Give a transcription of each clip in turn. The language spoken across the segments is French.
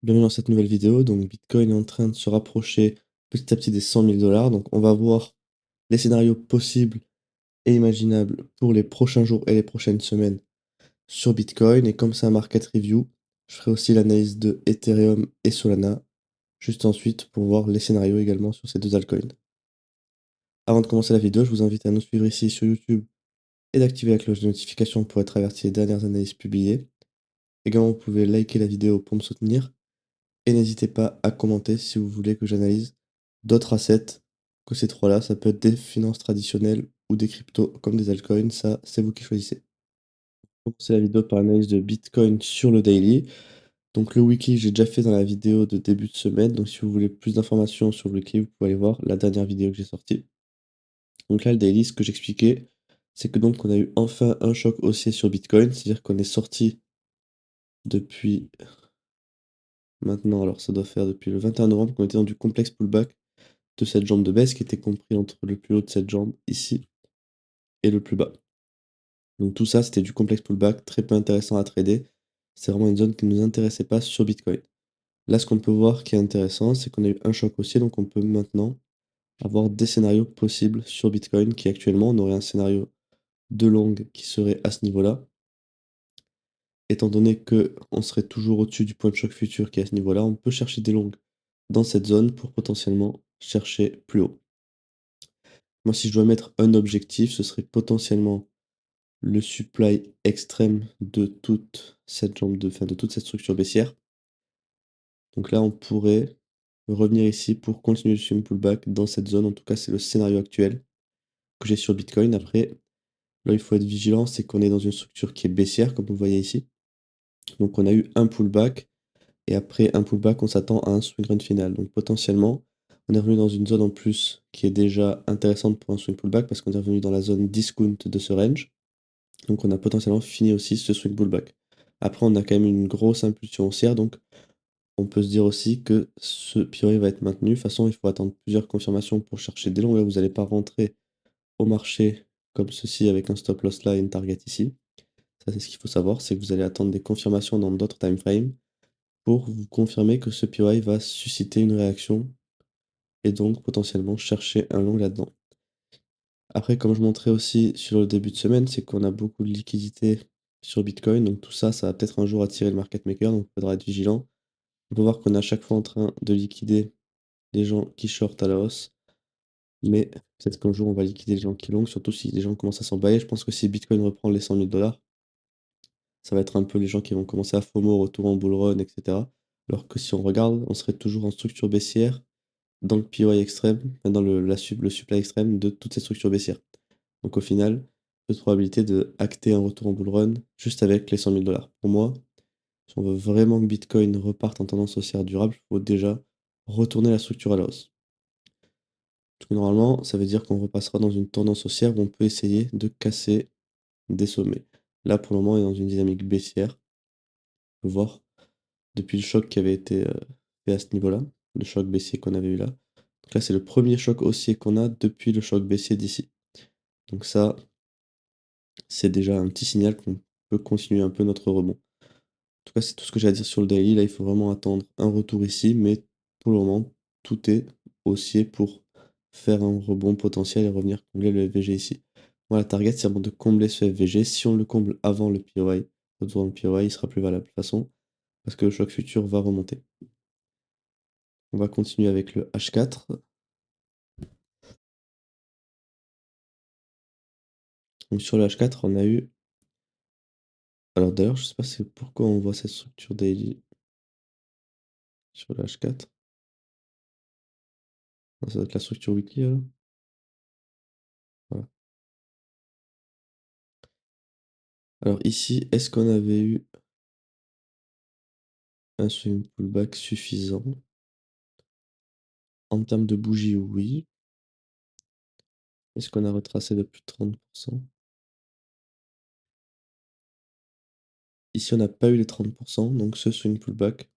Bienvenue dans cette nouvelle vidéo. Donc, Bitcoin est en train de se rapprocher petit à petit des 100 000 dollars. Donc, on va voir les scénarios possibles et imaginables pour les prochains jours et les prochaines semaines sur Bitcoin. Et comme c'est un market review, je ferai aussi l'analyse de Ethereum et Solana juste ensuite pour voir les scénarios également sur ces deux altcoins. Avant de commencer la vidéo, je vous invite à nous suivre ici sur YouTube et d'activer la cloche de notification pour être averti des dernières analyses publiées. Également, vous pouvez liker la vidéo pour me soutenir. Et n'hésitez pas à commenter si vous voulez que j'analyse d'autres assets que ces trois-là. Ça peut être des finances traditionnelles ou des cryptos comme des altcoins. Ça, c'est vous qui choisissez. On va commencer la vidéo par l'analyse de Bitcoin sur le daily. Donc le weekly, j'ai déjà fait dans la vidéo de début de semaine. Donc si vous voulez plus d'informations sur le weekly, vous pouvez aller voir la dernière vidéo que j'ai sortie. Donc là, le daily, ce que j'expliquais, c'est que donc on a eu enfin un choc haussier sur Bitcoin. C'est-à-dire qu'on est sorti depuis maintenant, alors ça doit faire depuis le 21 novembre qu'on était dans du complexe pullback de cette jambe de baisse qui était compris entre le plus haut de cette jambe ici et le plus bas. Donc tout ça, c'était du complexe pullback, très peu intéressant à trader. C'est vraiment une zone qui ne nous intéressait pas sur Bitcoin. Là, ce qu'on peut voir qui est intéressant, c'est qu'on a eu un choc haussier, donc on peut maintenant avoir des scénarios possibles sur Bitcoin qui actuellement, on aurait un scénario de longue qui serait à ce niveau-là. Étant donné que on serait toujours au-dessus du point de choc futur qui est à ce niveau-là, on peut chercher des longues dans cette zone pour potentiellement chercher plus haut. Moi, si je dois mettre un objectif, ce serait potentiellement le supply extrême de toute cette jambe de toute cette structure baissière. Donc là, on pourrait revenir ici pour continuer le swing pullback dans cette zone. En tout cas, c'est le scénario actuel que j'ai sur Bitcoin. Après, là, il faut être vigilant, c'est qu'on est dans une structure qui est baissière, comme vous voyez ici. Donc on a eu un pullback, et après un pullback, on s'attend à un swing run final. Donc potentiellement, on est revenu dans une zone en plus qui est déjà intéressante pour un swing pullback parce qu'on est revenu dans la zone discount de ce range. Donc on a potentiellement fini aussi ce swing pullback. Après, on a quand même une grosse impulsion haussière, donc on peut se dire aussi que ce POI va être maintenu. De toute façon, il faut attendre plusieurs confirmations pour chercher des longs. Là, vous n'allez pas rentrer au marché comme ceci avec un stop loss là et une target ici. Ça, c'est ce qu'il faut savoir, c'est que vous allez attendre des confirmations dans d'autres time frames pour vous confirmer que ce POI va susciter une réaction et donc potentiellement chercher un long là-dedans. Après, comme je montrais aussi sur le début de semaine, c'est qu'on a beaucoup de liquidités sur Bitcoin. Donc tout ça, ça va peut-être un jour attirer le market maker. Donc il faudra être vigilant. On peut voir qu'on est à chaque fois en train de liquider les gens qui shortent à la hausse. Mais peut-être qu'un jour, on va liquider les gens qui long, surtout si les gens commencent à s'emballer. Je pense que si Bitcoin reprend les 100 000 dollars, ça va être un peu les gens qui vont commencer à FOMO, retour en bull run, etc. Alors que si on regarde, on serait toujours en structure baissière dans le POI extrême, enfin, dans le supply extrême de toutes ces structures baissières. Donc au final, peu de probabilité de acter un retour en bull run juste avec les 100 000 dollars. Pour moi, si on veut vraiment que Bitcoin reparte en tendance haussière durable, il faut déjà retourner la structure à la hausse. Parce que normalement, ça veut dire qu'on repassera dans une tendance haussière où on peut essayer de casser des sommets. Là, pour le moment, on est dans une dynamique baissière. On peut voir depuis le choc qui avait été fait à ce niveau-là, le choc baissier qu'on avait eu là. Donc là, c'est le premier choc haussier qu'on a depuis le choc baissier d'ici. Donc ça, c'est déjà un petit signal qu'on peut continuer un peu notre rebond. En tout cas, c'est tout ce que j'ai à dire sur le daily. Là, il faut vraiment attendre un retour ici, mais pour le moment, tout est haussier pour faire un rebond potentiel et revenir combler le FVG ici. Moi, la target, c'est vraiment de combler ce FVG. Si on le comble avant le POI, retour dans le POI, il sera plus valable de toute façon, parce que le choc futur va remonter. On va continuer avec le H4. Donc sur le H4, on a eu. Alors d'ailleurs, je sais pas c'est pourquoi on voit cette structure daily sur le H4. Ah, ça doit être la structure weekly alors. Voilà. Alors ici, est-ce qu'on avait eu un swing pullback suffisant? En termes de bougie, oui. Est-ce qu'on a retracé de plus de 30%? Ici, on n'a pas eu les 30%, donc ce swing pullback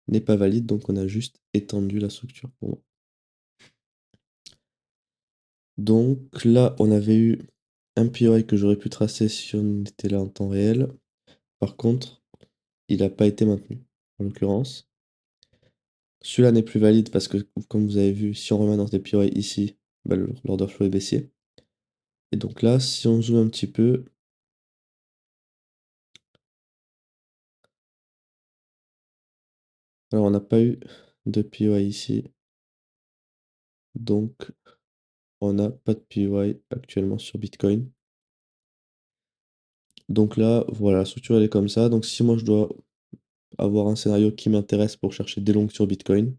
n'est pas valide, donc on a juste étendu la structure pour moi. Donc là, on avait eu un POI que j'aurais pu tracer si on était là en temps réel. Par contre, il n'a pas été maintenu. en l'occurrence. Celui-là n'est plus valide parce que, comme vous avez vu, si on remet dans des PY ici, bah, l'order flow est baissier. Et donc là, si on zoome un petit peu, alors on n'a pas eu de PY ici, donc on n'a pas de PY actuellement sur Bitcoin. Donc là, voilà, la structure elle est comme ça. Donc si moi je dois avoir un scénario qui m'intéresse pour chercher des longues sur Bitcoin,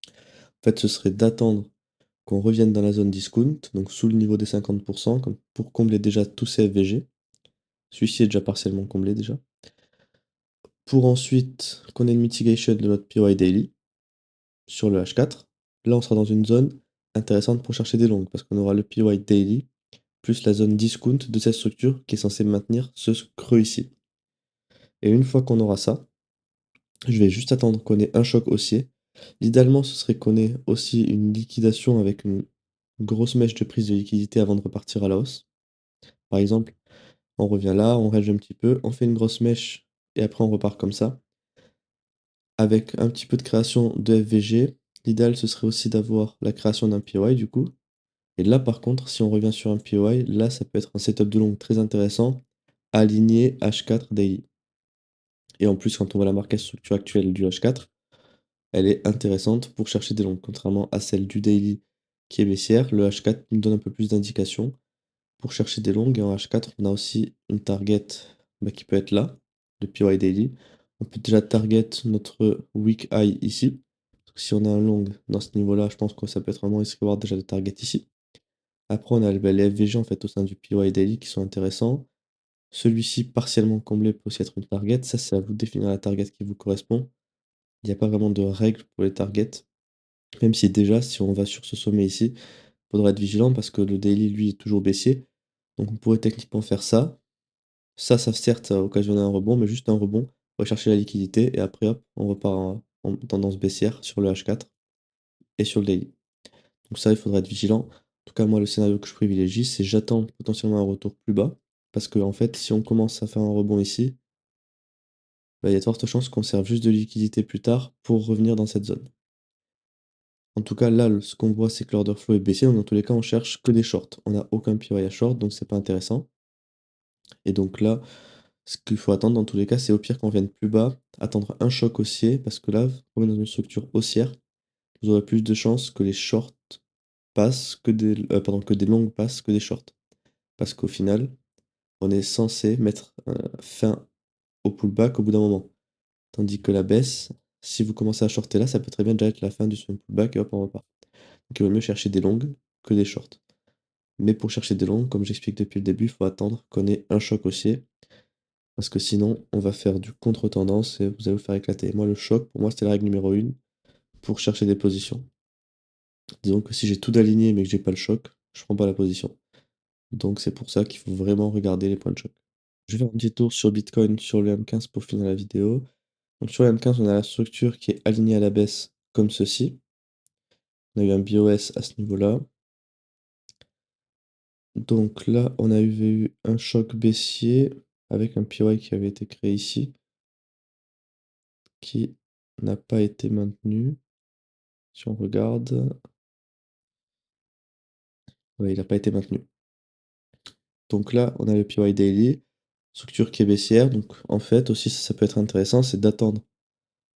en fait ce serait d'attendre qu'on revienne dans la zone discount, donc sous le niveau des 50%, comme pour combler déjà tous ces FVG. Celui-ci est déjà partiellement comblé déjà. Pour ensuite qu'on ait une mitigation de notre PY daily sur le H4. Là, on sera dans une zone intéressante pour chercher des longues, parce qu'on aura le PY daily plus la zone discount de cette structure qui est censée maintenir ce creux ici. Et une fois qu'on aura ça, je vais juste attendre qu'on ait un choc haussier. Idéalement, ce serait qu'on ait aussi une liquidation avec une grosse mèche de prise de liquidité avant de repartir à la hausse. Par exemple, on revient là, on range un petit peu, on fait une grosse mèche et après on repart comme ça. Avec un petit peu de création de FVG, l'idéal ce serait aussi d'avoir la création d'un POI du coup. Et là par contre, si on revient sur un POI, là ça peut être un setup de longue très intéressant, aligné H4 daily. Et en plus, quand on voit la market structure actuelle du H4, elle est intéressante pour chercher des longues. Contrairement à celle du daily qui est baissière, le H4 nous donne un peu plus d'indications pour chercher des longues. Et en H4, on a aussi une target qui peut être là, le PY daily. On peut déjà target notre weak high ici. Donc, si on a un long dans ce niveau-là, je pense que ça peut être vraiment risqué d'avoir déjà des targets ici. Après, on a les FVG en fait au sein du PY daily qui sont intéressants. Celui-ci partiellement comblé peut aussi être une target. Ça, c'est à vous de définir la target qui vous correspond. Il n'y a pas vraiment de règles pour les targets. Même si déjà, si on va sur ce sommet ici, il faudra être vigilant parce que le daily, lui, est toujours baissier. Donc on pourrait techniquement faire ça. Ça certes, ça a occasionné un rebond, mais juste un rebond. On va chercher la liquidité et après, hop, on repart en tendance baissière sur le H4 et sur le daily. Donc ça, il faudra être vigilant. En tout cas, moi, le scénario que je privilégie, c'est j'attends potentiellement un retour plus bas. Parce que, en fait, si on commence à faire un rebond ici, bah, il y a de fortes chances qu'on serve juste de liquidité plus tard pour revenir dans cette zone. En tout cas, là, ce qu'on voit, c'est que l'order flow est baissé. Donc, dans tous les cas, on cherche que des shorts. On n'a aucun PY à short, donc c'est pas intéressant. Et donc là, ce qu'il faut attendre dans tous les cas, c'est au pire qu'on vienne plus bas, attendre un choc haussier, parce que là, on est dans une structure haussière, vous aurez plus de chances que les shorts passent, que des longues passent que des shorts. Parce qu'au final, on est censé mettre fin au pullback au bout d'un moment. Tandis que la baisse, si vous commencez à shorter là, ça peut très bien déjà être la fin du swing pullback et hop, on repart. Donc il vaut mieux chercher des longues que des shorts. Mais pour chercher des longues, comme j'explique depuis le début, il faut attendre qu'on ait un choc haussier. Parce que sinon, on va faire du contre-tendance et vous allez vous faire éclater. Moi, le choc, pour moi, c'était la règle numéro 1 pour chercher des positions. Disons que si j'ai tout aligné mais que j'ai pas le choc, je prends pas la position. Donc c'est pour ça qu'il faut vraiment regarder les points de choc. Je vais faire un petit tour sur Bitcoin sur le M15 pour finir la vidéo. Donc sur le M15, on a la structure qui est alignée à la baisse comme ceci. On a eu un BOS à ce niveau-là. Donc là, on a eu un choc baissier avec un PY qui avait été créé ici, qui n'a pas été maintenu. Si on regarde, ouais, il n'a pas été maintenu. Donc là, on a le PY Daily, structure qui est baissière. Donc en fait, aussi, ça peut être intéressant, c'est d'attendre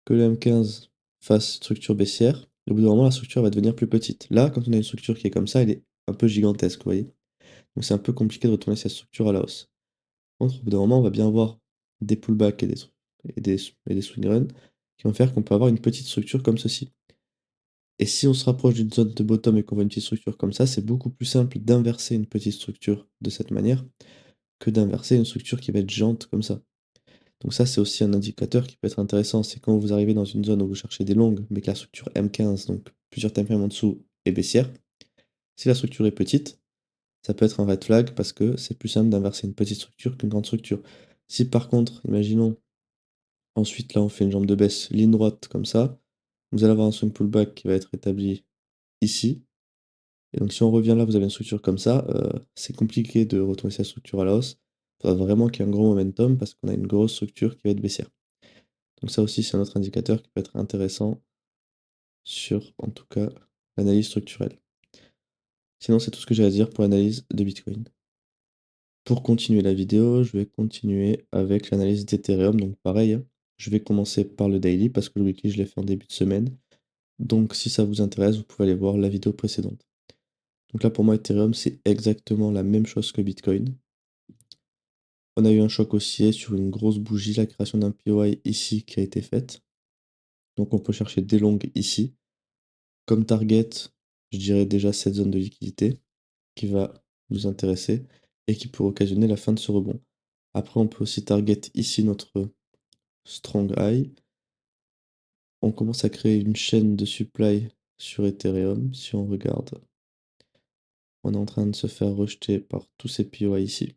que le M15 fasse structure baissière. Et au bout d'un moment, la structure va devenir plus petite. Là, quand on a une structure qui est comme ça, elle est un peu gigantesque, vous voyez. Donc c'est un peu compliqué de retourner cette structure à la hausse. Par contre, au bout d'un moment, on va bien avoir des pullbacks et des swing runs qui vont faire qu'on peut avoir une petite structure comme ceci. Et si on se rapproche d'une zone de bottom et qu'on voit une petite structure comme ça, c'est beaucoup plus simple d'inverser une petite structure de cette manière que d'inverser une structure qui va être géante comme ça. Donc ça, c'est aussi un indicateur qui peut être intéressant. C'est quand vous arrivez dans une zone où vous cherchez des longues, mais que la structure M15, donc plusieurs timeframes en dessous, est baissière. Si la structure est petite, ça peut être un red flag parce que c'est plus simple d'inverser une petite structure qu'une grande structure. Si par contre, imaginons, ensuite là on fait une jambe de baisse ligne droite comme ça, vous allez avoir un swing pullback qui va être établi ici. Et donc si on revient là, vous avez une structure comme ça, c'est compliqué de retourner cette structure à la hausse. Il faudra vraiment qu'il y ait un gros momentum parce qu'on a une grosse structure qui va être baissière. Donc ça aussi, c'est un autre indicateur qui peut être intéressant sur, en tout cas, l'analyse structurelle. Sinon, c'est tout ce que j'ai à dire pour l'analyse de Bitcoin. Pour continuer la vidéo, je vais continuer avec l'analyse d'Ethereum. Donc pareil, hein, je vais commencer par le daily parce que le weekly, je l'ai fait en début de semaine. Donc si ça vous intéresse, vous pouvez aller voir la vidéo précédente. Donc là, pour moi, Ethereum, c'est exactement la même chose que Bitcoin. On a eu un choc haussier sur une grosse bougie, la création d'un POI ici qui a été faite. Donc on peut chercher des longues ici. Comme target, je dirais déjà cette zone de liquidité qui va nous intéresser et qui peut occasionner la fin de ce rebond. Après, on peut aussi target ici notre strong high. On commence à créer une chaîne de supply sur Ethereum. Si on regarde, on est en train de se faire rejeter par tous ces POI ici.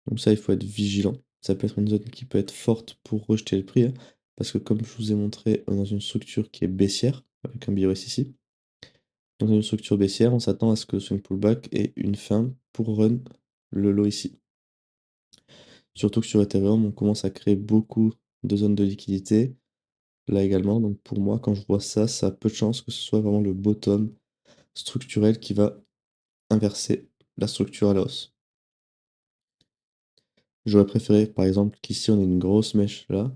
Donc ça, il faut être vigilant. Ça peut être une zone qui peut être forte pour rejeter le prix, hein, parce que comme je vous ai montré, on est dans une structure qui est baissière, avec un BOS ici. Donc dans une structure baissière, on s'attend à ce que le swing pullback ait une fin pour run le low ici. Surtout que sur Ethereum, on commence à créer beaucoup de zones de liquidité, là également. Donc pour moi, quand je vois ça, ça a peu de chances que ce soit vraiment le bottom structurel qui va inverser la structure à la hausse. J'aurais préféré, par exemple, qu'ici on ait une grosse mèche là,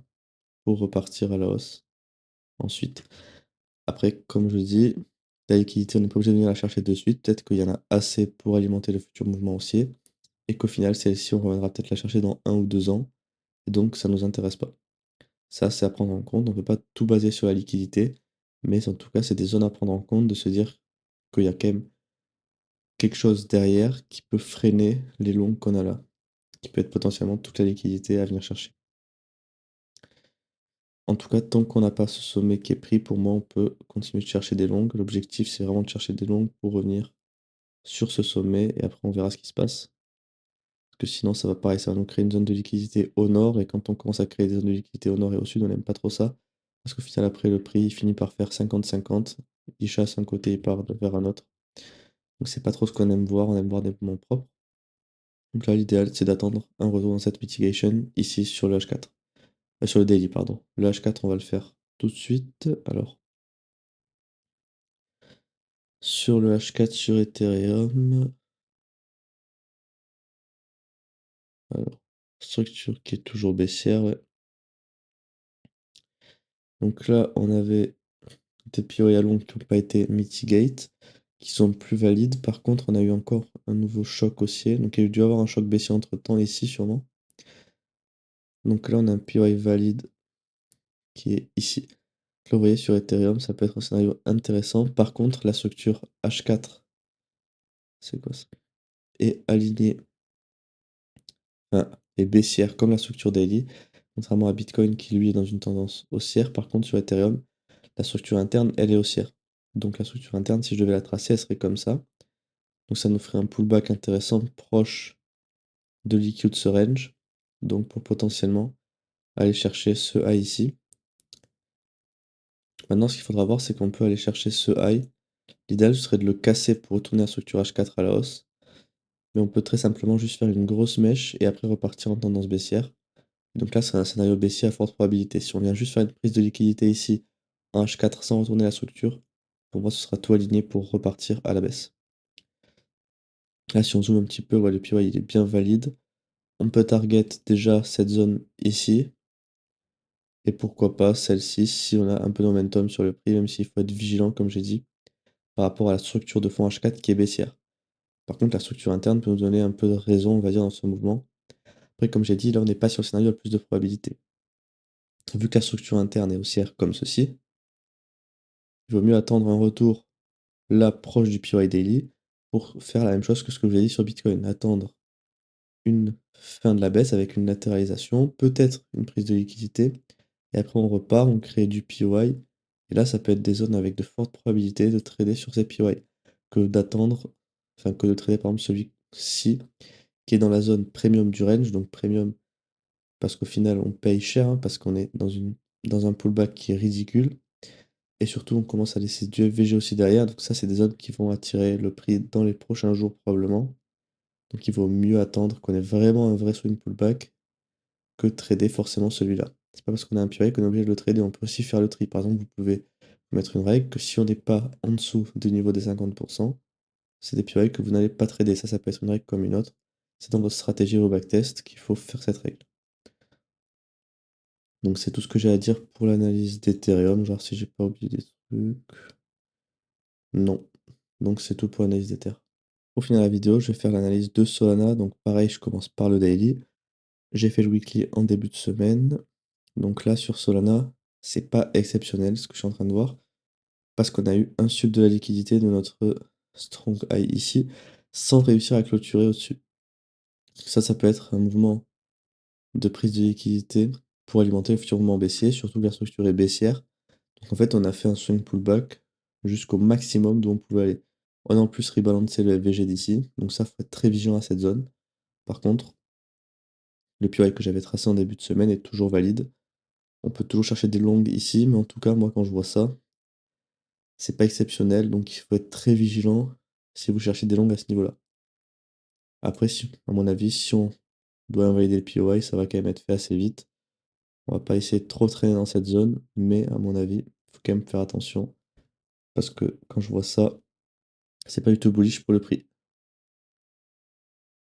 pour repartir à la hausse. Ensuite, après, comme je dis, la liquidité, on n'est pas obligé de venir la chercher de suite. Peut-être qu'il y en a assez pour alimenter le futur mouvement haussier. Et qu'au final, celle-ci, on reviendra peut-être la chercher dans 1 ou 2 ans. Et donc, ça ne nous intéresse pas. Ça, c'est à prendre en compte. On ne peut pas tout baser sur la liquidité. Mais en tout cas, c'est des zones à prendre en compte de se dire qu'il y a quand même quelque chose derrière qui peut freiner les longs qu'on a là. Qui peut être potentiellement toute la liquidité à venir chercher. En tout cas, tant qu'on n'a pas ce sommet qui est pris, pour moi, on peut continuer de chercher des longues. L'objectif, c'est vraiment de chercher des longues pour revenir sur ce sommet et après, on verra ce qui se passe. Parce que sinon, ça va pareil, ça va nous créer une zone de liquidité au nord. Et quand on commence à créer des zones de liquidité au nord et au sud, on n'aime pas trop ça. Parce qu'au final, après, le prix il finit par faire 50-50. Il chasse un côté, il part vers un autre. Donc, c'est pas trop ce qu'on aime voir. On aime voir des mouvements propres. Donc là, l'idéal, c'est d'attendre un retour dans cette mitigation ici sur le H4. Sur le daily, pardon. Le H4, on va le faire tout de suite. Alors, sur le H4 sur Ethereum, alors, structure qui est toujours baissière, ouais. Donc là, on avait des POI à long qui n'ont pas été mitigate, qui sont plus valides. Par contre, on a eu encore un nouveau choc haussier. Donc il y a dû avoir un choc baissier entre temps ici, sûrement. Donc là, on a un POI valide qui est ici. Donc là, vous voyez, sur Ethereum, ça peut être un scénario intéressant. Par contre, la structure H4, c'est quoi ça? Est alignée, enfin, est baissière comme la structure daily, contrairement à Bitcoin qui lui est dans une tendance haussière. Par contre, sur Ethereum, la structure interne, elle est haussière. Donc la structure interne, si je devais la tracer, elle serait comme ça. Donc ça nous ferait un pullback intéressant proche de l'EQ de ce range. Donc pour potentiellement aller chercher ce high ici. Maintenant, ce qu'il faudra voir, c'est qu'on peut aller chercher ce high. L'idéal, ce serait de le casser pour retourner à structure H4 à la hausse. Mais on peut très simplement juste faire une grosse mèche et après repartir en tendance baissière. Donc là, c'est un scénario baissier à forte probabilité. Si on vient juste faire une prise de liquidité ici en H4 sans retourner la structure, pour moi, ce sera tout aligné pour repartir à la baisse. Là, si on zoome un petit peu, ouais, le PY il est bien valide. On peut target déjà cette zone ici. Et pourquoi pas celle-ci si on a un peu de momentum sur le prix, même s'il faut être vigilant, comme j'ai dit, par rapport à la structure de fond H4 qui est baissière. Par contre, la structure interne peut nous donner un peu de raison, on va dire, dans ce mouvement. Après, comme j'ai dit, là, on n'est pas sur le scénario le plus de probabilité. Vu que la structure interne est haussière comme ceci, il vaut mieux attendre un retour là proche du PY Daily pour faire la même chose que ce que je vous ai dit sur Bitcoin. Attendre une fin de la baisse avec une latéralisation, peut-être une prise de liquidité, et après on repart, on crée du PY, et là ça peut être des zones avec de fortes probabilités de trader sur ces PY, que d'attendre, enfin que de trader par exemple celui-ci, qui est dans la zone premium du range, donc premium parce qu'au final on paye cher, hein, parce qu'on est dans un pullback qui est ridicule, et surtout on commence à laisser du FVG aussi derrière, donc ça c'est des zones qui vont attirer le prix dans les prochains jours probablement. Donc il vaut mieux attendre qu'on ait vraiment un vrai swing pullback que trader forcément celui-là. C'est pas parce qu'on a un POI qu'on est obligé de le trader, on peut aussi faire le tri. Par exemple, vous pouvez mettre une règle que si on n'est pas en dessous du niveau des 50%, c'est des POI que vous n'allez pas trader. Ça peut être une règle comme une autre. C'est dans votre stratégie au backtest qu'il faut faire cette règle. Donc c'est tout ce que j'ai à dire pour l'analyse d'Ethereum, genre si j'ai pas oublié des trucs. Non. Donc c'est tout pour l'analyse d'Ether. Pour finir la vidéo, je vais faire l'analyse de Solana. Donc pareil, je commence par le daily. J'ai fait le weekly en début de semaine. Donc là, sur Solana, c'est pas exceptionnel ce que je suis en train de voir. Parce qu'on a eu un sub de la liquidité de notre strong high ici, sans réussir à clôturer au-dessus. Ça peut être un mouvement de prise de liquidité pour alimenter le futur mouvement baissier, surtout que la structure est baissière. Donc en fait, on a fait un swing pullback jusqu'au maximum d'où on pouvait aller. On a en plus rebalancé le FVG d'ici, donc ça, faut être très vigilant à cette zone. Par contre, le POI que j'avais tracé en début de semaine est toujours valide. On peut toujours chercher des longues ici, mais en tout cas, moi, quand je vois ça, c'est pas exceptionnel, donc il faut être très vigilant si vous cherchez des longues à ce niveau-là. Après, à mon avis, si on doit invalider le POI, ça va quand même être fait assez vite. On va pas essayer de trop traîner dans cette zone, mais à mon avis, il faut quand même faire attention. Parce que quand je vois ça, c'est pas du tout bullish pour le prix.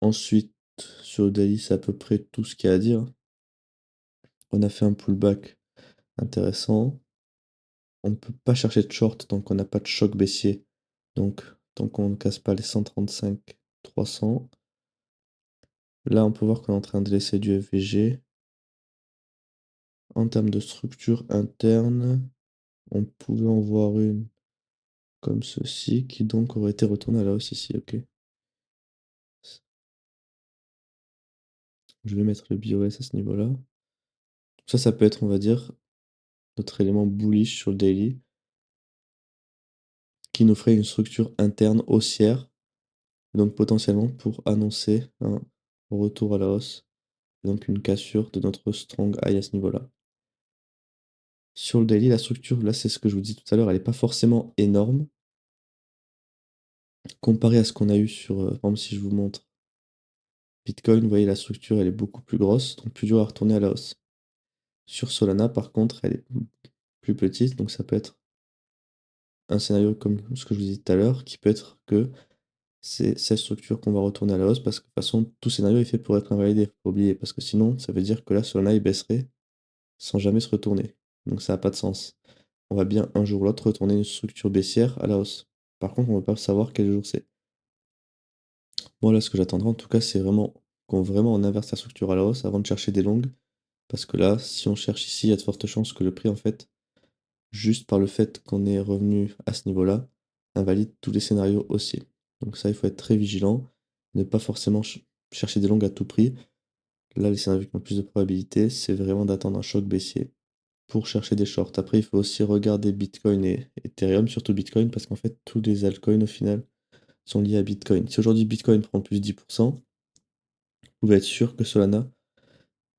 Ensuite, sur le daily, c'est à peu près tout ce qu'il y a à dire. On a fait un pullback intéressant. On ne peut pas chercher de short tant qu'on n'a pas de choc baissier. Donc, tant qu'on ne casse pas les 135, 300. Là, on peut voir qu'on est en train de laisser du FVG. En termes de structure interne, on pouvait en voir une comme ceci, qui donc aurait été retournée à la hausse ici, ok. Je vais mettre le BOS à ce niveau-là. Ça peut être, on va dire, notre élément bullish sur le daily, qui nous ferait une structure interne haussière, donc potentiellement pour annoncer un retour à la hausse, donc une cassure de notre strong high à ce niveau-là. Sur le daily, la structure, là c'est ce que je vous dis tout à l'heure, elle n'est pas forcément énorme, comparé à ce qu'on a eu sur, par exemple si je vous montre Bitcoin, vous voyez la structure elle est beaucoup plus grosse, donc plus dur à retourner à la hausse. Sur Solana par contre, elle est plus petite, donc ça peut être un scénario comme ce que je vous disais tout à l'heure, qui peut être que c'est cette structure qu'on va retourner à la hausse parce que de toute façon, tout scénario est fait pour être invalidé, faut pas oublier, parce que sinon, ça veut dire que là, Solana, il baisserait sans jamais se retourner. Donc ça n'a pas de sens. On va bien un jour ou l'autre retourner une structure baissière à la hausse. Par contre, on ne va pas savoir quel jour c'est. Moi, là, ce que j'attendrai en tout cas, c'est vraiment vraiment on inverse la structure à la hausse avant de chercher des longues. Parce que là, si on cherche ici, il y a de fortes chances que le prix, en fait, juste par le fait qu'on est revenu à ce niveau-là, invalide tous les scénarios haussiers. Donc ça, il faut être très vigilant, ne pas forcément chercher des longues à tout prix. Là, les scénarios qui ont le plus de probabilité, c'est vraiment d'attendre un choc baissier pour chercher des shorts. Après, il faut aussi regarder Bitcoin et Ethereum, surtout Bitcoin, parce qu'en fait, tous les altcoins, au final, sont liés à Bitcoin. Si aujourd'hui Bitcoin prend plus de 10%, vous pouvez être sûr que Solana,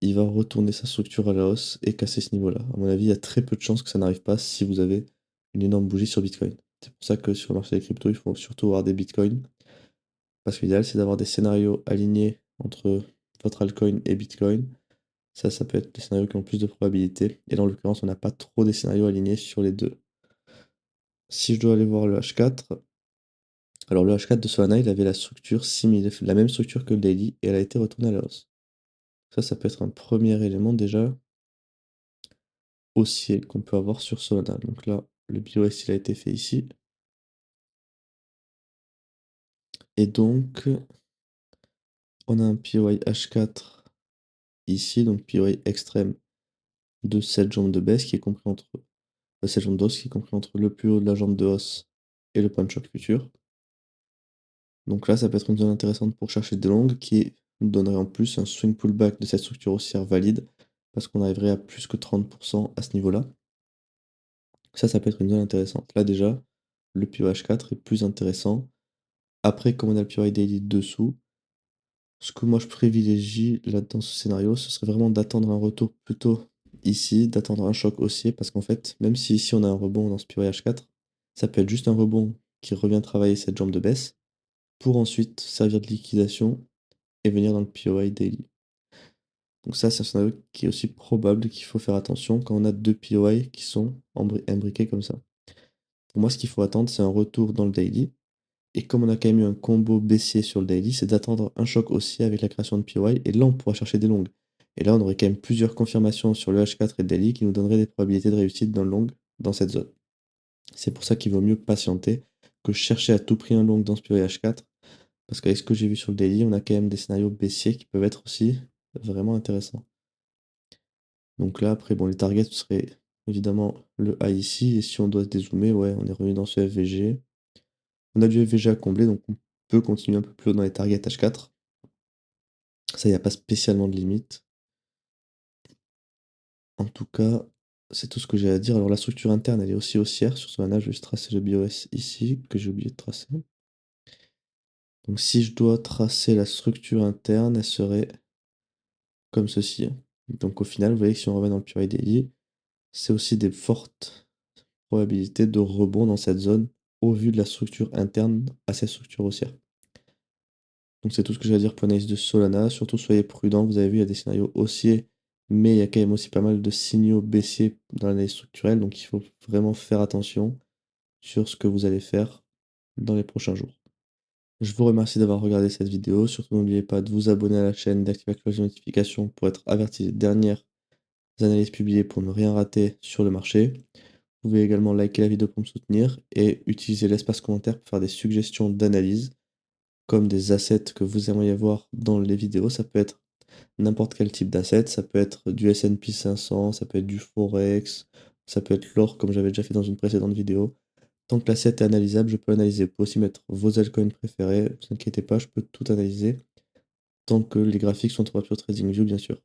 il va retourner sa structure à la hausse et casser ce niveau-là. À mon avis, il y a très peu de chances que ça n'arrive pas si vous avez une énorme bougie sur Bitcoin. C'est pour ça que sur le marché des cryptos, il faut surtout avoir des Bitcoins. Parce que l'idéal, c'est d'avoir des scénarios alignés entre votre altcoin et Bitcoin. Ça peut être des scénarios qui ont plus de probabilité. Et dans l'occurrence, on n'a pas trop des scénarios alignés sur les deux. Si je dois aller voir le H4, alors le H4 de Solana, il avait la structure similaire, la même structure que le daily, et elle a été retournée à la hausse. Ça peut être un premier élément déjà haussier qu'on peut avoir sur Solana. Donc là, le BOS il a été fait ici. Et donc, on a un POI H4 ici, donc POI extrême de cette jambe de baisse qui est compris entre cette jambe d'os qui est compris entre le plus haut de la jambe de hausse et le point de choc futur. Donc là, ça peut être une zone intéressante pour chercher des longues qui nous donnerait en plus un swing pullback de cette structure haussière valide parce qu'on arriverait à plus que 30% à ce niveau-là. Ça peut être une zone intéressante. Là déjà, le POI H4 est plus intéressant. Après, comme on a le POI Daily dessous, ce que moi je privilégie là dans ce scénario, ce serait vraiment d'attendre un retour plutôt ici, d'attendre un choc haussier, parce qu'en fait, même si ici on a un rebond dans ce POI H4, ça peut être juste un rebond qui revient travailler cette jambe de baisse, pour ensuite servir de liquidation et venir dans le POI daily. Donc ça, c'est un scénario qui est aussi probable, qu'il faut faire attention quand on a 2 POI qui sont imbriqués comme ça. Pour moi, ce qu'il faut attendre, c'est un retour dans le daily. Et comme on a quand même eu un combo baissier sur le daily, c'est d'attendre un choc haussier avec la création de POI. Et là, on pourra chercher des longues. Et là, on aurait quand même plusieurs confirmations sur le H4 et le daily qui nous donneraient des probabilités de réussite dans le long dans cette zone. C'est pour ça qu'il vaut mieux patienter que chercher à tout prix un long dans ce POI H4. Parce qu'avec ce que j'ai vu sur le daily, on a quand même des scénarios baissiers qui peuvent être aussi vraiment intéressants. Donc là, après, bon, les targets, ce serait évidemment le A ici. Et si on doit se dézoomer, ouais, on est revenu dans ce FVG. On a du FVG à combler, donc on peut continuer un peu plus haut dans les targets H4. Ça, il n'y a pas spécialement de limite. En tout cas, c'est tout ce que j'ai à dire. Alors la structure interne, elle est aussi haussière. Sur ce je vais juste tracer le BOS ici, que j'ai oublié de tracer. Donc si je dois tracer la structure interne, elle serait comme ceci. Donc au final, vous voyez que si on revient dans le Pure Daily, c'est aussi des fortes probabilités de rebond dans cette zone au vu de la structure interne à cette structure haussière. Donc c'est tout ce que j'ai à dire pour l'analyse de Solana. Surtout soyez prudents, vous avez vu, il y a des scénarios haussiers, mais il y a quand même aussi pas mal de signaux baissiers dans l'analyse structurelle, donc il faut vraiment faire attention sur ce que vous allez faire dans les prochains jours. Je vous remercie d'avoir regardé cette vidéo, surtout n'oubliez pas de vous abonner à la chaîne, d'activer la cloche de notification pour être averti des dernières analyses publiées pour ne rien rater sur le marché. Vous pouvez également liker la vidéo pour me soutenir et utiliser l'espace commentaire pour faire des suggestions d'analyse, comme des assets que vous aimeriez voir dans les vidéos. Ça peut être n'importe quel type d'asset, ça peut être du S&P 500, ça peut être du Forex, ça peut être l'or comme j'avais déjà fait dans une précédente vidéo. Tant que l'asset est analysable, je peux analyser. Vous pouvez aussi mettre vos altcoins préférés, ne vous inquiétez pas, je peux tout analyser. Tant que les graphiques sont sur TradingView, bien sûr.